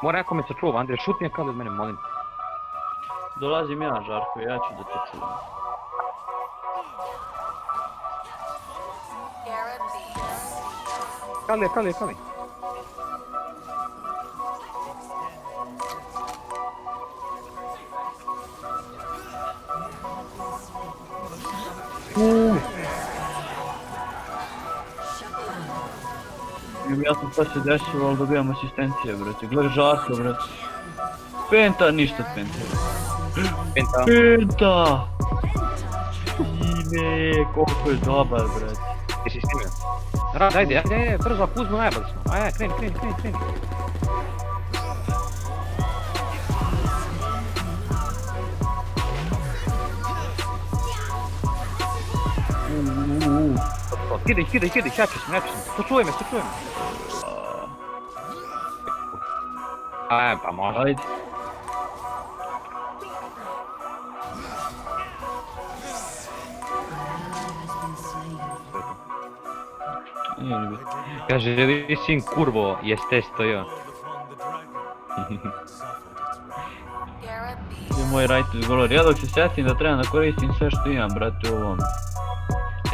Mora neko me sačuva, Andrej, šutni je kao od mene, molim. Dolazim ja, Žarko, ja ću da te čuvam. Kali. Ja sam šta se desilo, ali dobijam asistencije, brate. Gledaj Žarko, brate. Penta, ništa od Penta. Penta! Ime, koliko je dobar, brate. Ti si snimio. Rad, ajde, brzo, ako uzmu najbolji smo. Ajde, kreni. Kidaj, jači smo. Sačuvaj me. Ajde, pa može. Ajde. Kaže, vi sin kurvo, jeste stojo. Je moj rajtelj govori, ja dok se sjetim da trebam da koristim sve što imam, brate, u ovom.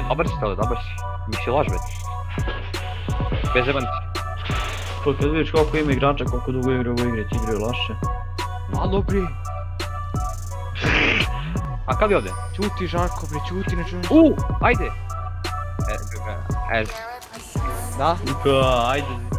Dobar si. Mi si laž, već. Bez jebanci. To kad vidiš koliko ima igrača, koliko dugo igraju u igre, ti igraju laše. Malo bre. A kad je ovdje? Ćuti Žarko bre, ćuti, ne čuješ. Ajde! Da? Ajde.